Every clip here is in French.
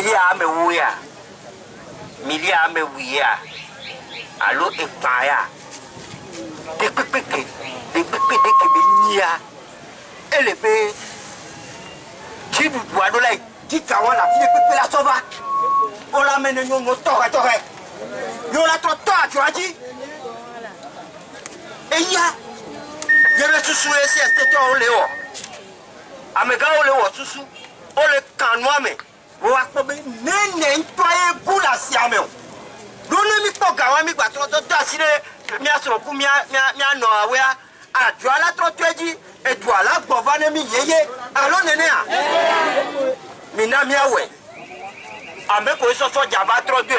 Milia me wuya. Milia me wuya. Allo e paya. De pépé de nia. Élevé. Qui vous boit de l'ail. Qui kawa la fille pépé la sauva. On l'amène nous torre. Nous la trop tard, tu as dit. Et il y a des sous ici, c'était au Léo. Amega au Léo, sous au le canois, mais vous avez nettoyé pour la siamé. Nous ne sommes pas gawami, mais trop tard, si le mia sur le coup, mia noa, à toi la trop dit, et toi la bovane mi yeye, allons nénéa. Mina mia ouais. Avec quoi ça soit java trop dur.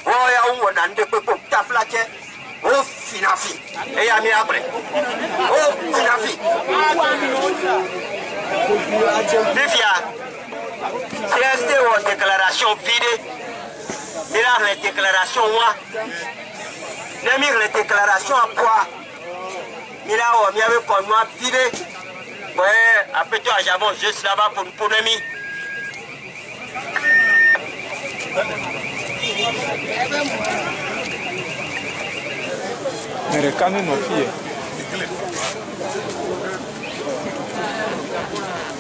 Oh, on a un peu de taflache. Oh, finafi. Et à mi après. Oh, finafi. Défia. C'est resté aux déclarations vide. Il a les déclarations moi. Il a les déclarations à quoi? Il a mis avec moi vide. Ouais, après toi, j'avance juste là-bas pour une polémique.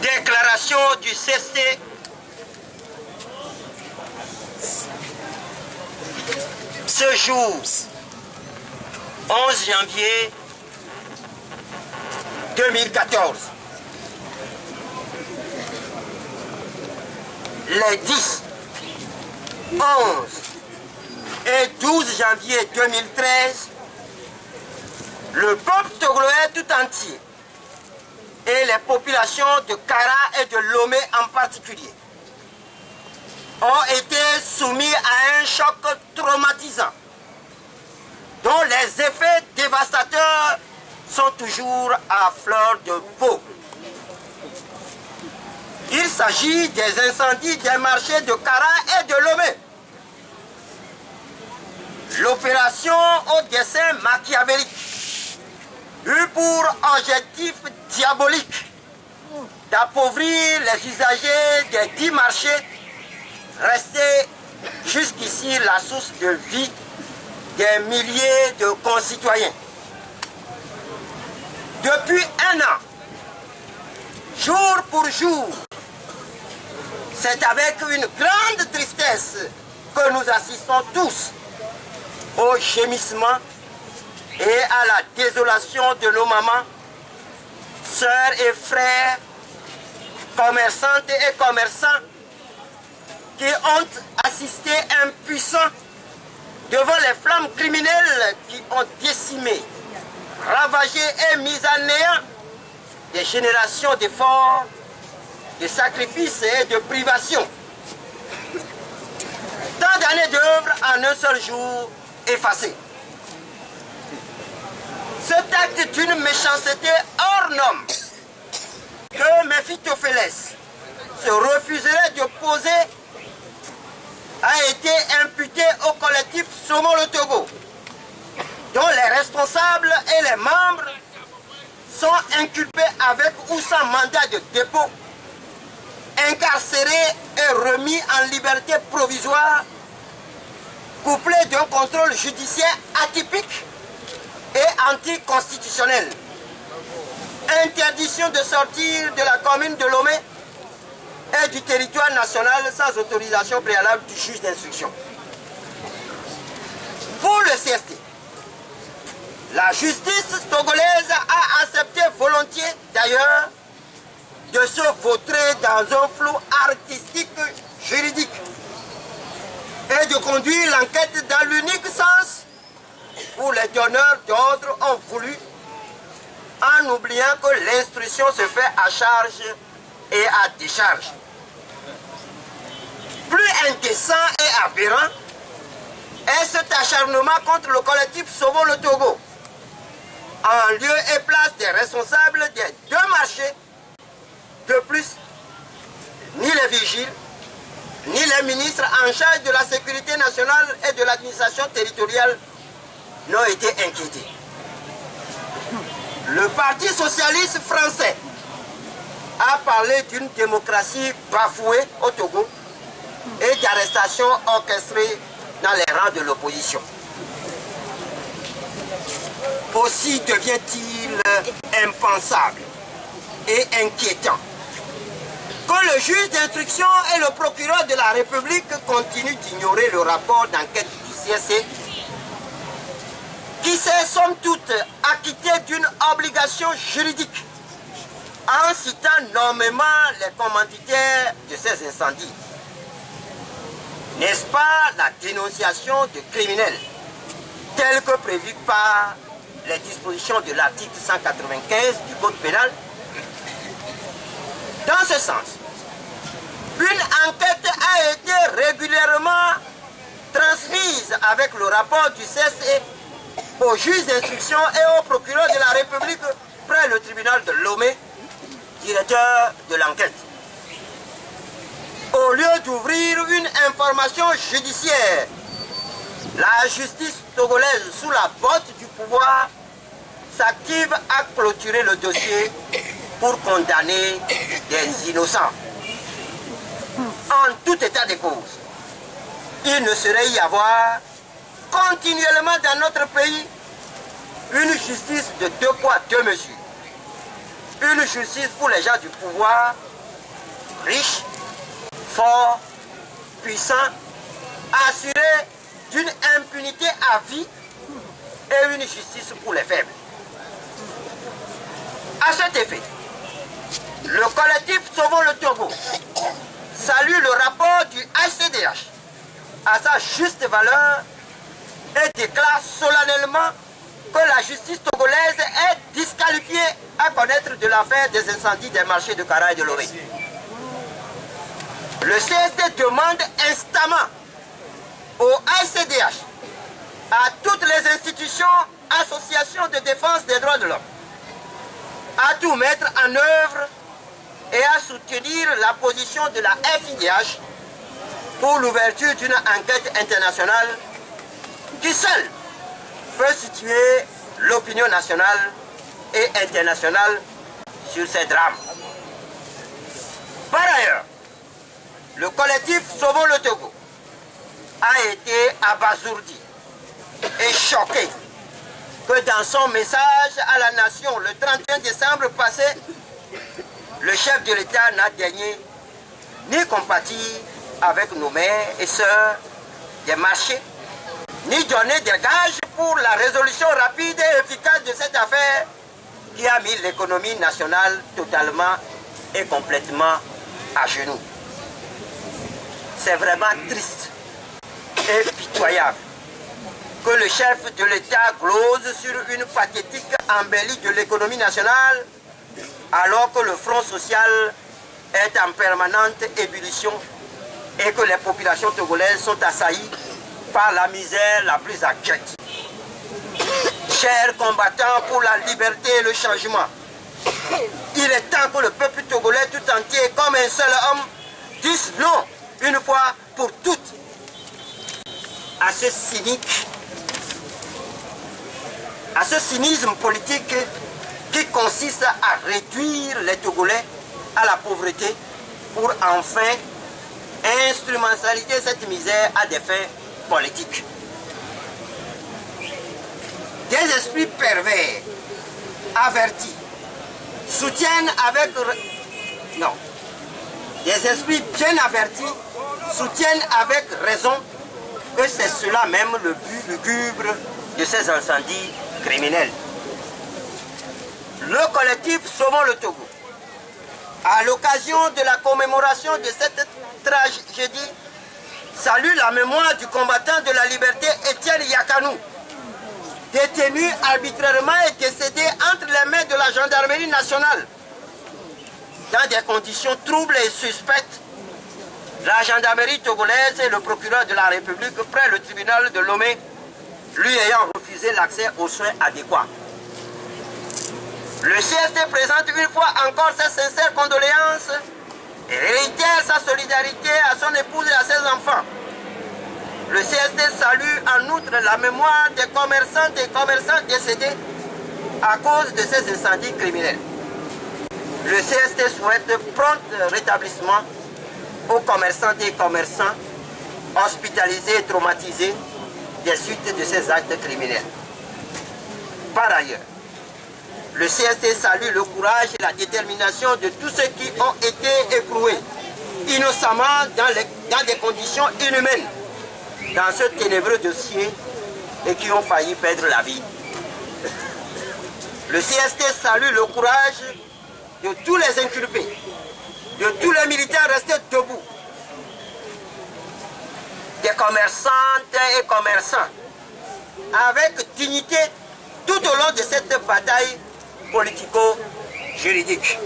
Déclaration du CC ce jour 11 janvier 2014 les 10 11 et 12 janvier 2013, le peuple togolais tout entier et les populations de Kara et de Lomé en particulier ont été soumis à un choc traumatisant dont les effets dévastateurs sont toujours à fleur de peau. Il s'agit des incendies des marchés de Kara et de Lomé. L'opération au dessein machiavélique eut pour objectif diabolique d'appauvrir les usagers des 10 marchés restés jusqu'ici la source de vie des milliers de concitoyens. Depuis un an, jour pour jour, c'est avec une grande tristesse que nous assistons tous au gémissement et à la désolation de nos mamans, sœurs et frères, commerçantes et commerçants qui ont assisté impuissants devant les flammes criminelles qui ont décimé, ravagé et mis à néant des générations d'efforts, de sacrifices et de privations. Tant d'années d'œuvre en un seul jour effacé. Cet acte d'une méchanceté hors norme que Mephitophélès se refuserait de poser a été imputé au collectif Saumons le Togo, dont les responsables et les membres sont inculpés avec ou sans mandat de dépôt, incarcérés et remis en liberté provisoire, couplé d'un contrôle judiciaire atypique et anticonstitutionnel. Interdiction de sortir de la commune de Lomé et du territoire national sans autorisation préalable du juge d'instruction. Pour le CST, la justice togolaise a accepté volontiers d'ailleurs de se vautrer dans un flou artistique juridique et de conduire l'enquête dans l'unique sens où les donneurs d'ordre ont voulu, en oubliant que l'instruction se fait à charge et à décharge. Plus indécent et aberrant est cet acharnement contre le collectif Sauvons le Togo, en lieu et place des responsables des deux marchés. De plus, ni les vigiles, ni les ministres en charge de la sécurité nationale et de l'administration territoriale n'ont été inquiétés. Le Parti socialiste français a parlé d'une démocratie bafouée au Togo et d'arrestations orchestrées dans les rangs de l'opposition. Aussi devient-il impensable et inquiétant que le juge d'instruction et le procureur de la République continuent d'ignorer le rapport d'enquête du CSE qui s'est somme toute acquitté d'une obligation juridique en citant nommément les commanditaires de ces incendies. N'est-ce pas la dénonciation de criminels telle que prévue par les dispositions de l'article 195 du Code pénal? Dans ce sens, une enquête a été régulièrement transmise avec le rapport du CSE au juge d'instruction et au procureur de la République près le tribunal de Lomé, directeur de l'enquête. Au lieu d'ouvrir une information judiciaire, la justice togolaise sous la botte du pouvoir s'active à clôturer le dossier pour condamner des innocents. En tout état de cause, il ne saurait y avoir continuellement dans notre pays une justice de deux poids, deux mesures. Une justice pour les gens du pouvoir, riches, forts, puissants, assurés d'une impunité à vie, et une justice pour les faibles. À cet effet, le collectif Sauvons le Togo salue le rapport du HCDH à sa juste valeur et déclare solennellement que la justice togolaise est disqualifiée à connaître de l'affaire des incendies des marchés de Kara et de Lomé. Le CSD demande instamment au HCDH, à toutes les institutions, associations de défense des droits de l'homme, à tout mettre en œuvre et à soutenir la position de la FIDH pour l'ouverture d'une enquête internationale qui seule peut situer l'opinion nationale et internationale sur ces drames. Par ailleurs, le collectif Sauvons le Togo a été abasourdi et choqué que dans son message à la nation le 31 décembre passé, le chef de l'État n'a daigné ni compatir avec nos mères et sœurs des marchés, ni donner des gages pour la résolution rapide et efficace de cette affaire qui a mis l'économie nationale totalement et complètement à genoux. C'est vraiment triste et pitoyable que le chef de l'État glose sur une pathétique embellie de l'économie nationale alors que le front social est en permanente ébullition et que les populations togolaises sont assaillies par la misère la plus abjecte. Chers combattants pour la liberté et le changement, il est temps que le peuple togolais tout entier, comme un seul homme, dise non, une fois pour toutes, à ce cynisme politique qui consiste à réduire les Togolais à la pauvreté pour enfin instrumentaliser cette misère à des fins politiques. Des esprits pervers, avertis, soutiennent avec... Non. Des esprits bien avertis soutiennent avec raison que c'est cela même le but lugubre de ces incendies criminels. Le collectif Sauvons le Togo, à l'occasion de la commémoration de cette tragédie, salue la mémoire du combattant de la liberté Étienne Yakanou, détenu arbitrairement et décédé entre les mains de la gendarmerie nationale. Dans des conditions troubles et suspectes, la gendarmerie togolaise et le procureur de la République près le tribunal de Lomé, lui ayant refusé l'accès aux soins adéquats. Le CSD présente une fois encore ses sincères condoléances et réitère sa solidarité à son épouse et à ses enfants. Le CSD salue en outre la mémoire des commerçantes et commerçants décédés à cause de ces incendies criminels. Le CSD souhaite prompt rétablissement aux commerçantes et commerçants hospitalisés et traumatisés des suites de ces actes criminels. Par ailleurs, le CST salue le courage et la détermination de tous ceux qui ont été écroués innocemment dans des conditions inhumaines dans ce ténébreux dossier et qui ont failli perdre la vie. Le CST salue le courage de tous les inculpés, de tous les militaires restés debout, des commerçantes et commerçants, avec dignité tout au long de cette bataille politico-juridique.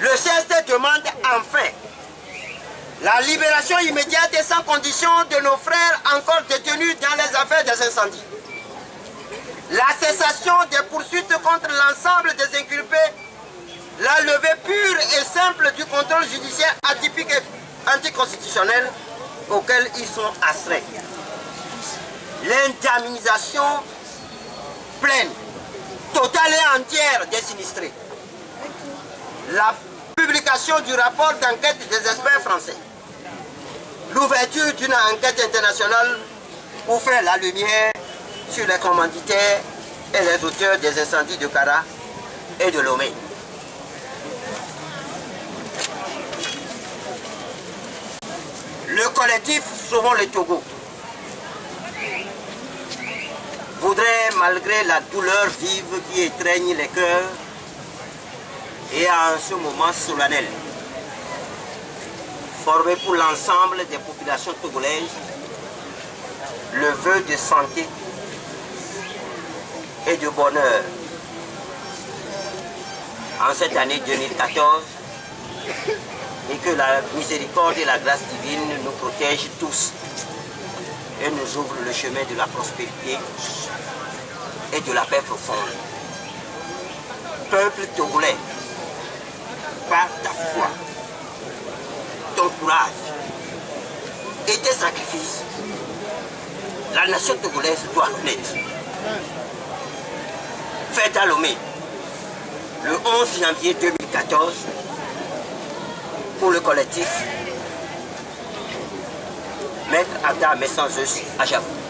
Le CST demande enfin la libération immédiate et sans condition de nos frères encore détenus dans les affaires des incendies. La cessation des poursuites contre l'ensemble des inculpés, la levée pure et simple du contrôle judiciaire atypique et anticonstitutionnel auquel ils sont astreints. L'indemnisation pleine, totale et entière des sinistrés. La publication du rapport d'enquête des experts français. L'ouverture d'une enquête internationale pour faire la lumière sur les commanditaires et les auteurs des incendies de Kara et de Lomé. Le collectif Sauvons le Togo voudrait, malgré la douleur vive qui étreigne les cœurs, et en ce moment solennel, former pour l'ensemble des populations togolaises le vœu de santé et de bonheur en cette année 2014, et que la miséricorde et la grâce divine nous protègent tous et nous ouvrent le chemin de la prospérité et de la paix profonde. Peuple togolais, par ta foi, ton courage et tes sacrifices, la nation togolaise doit naître. Fête à Lomé, le 11 janvier 2014, pour le collectif Maître Ada Messanzeus à Javou.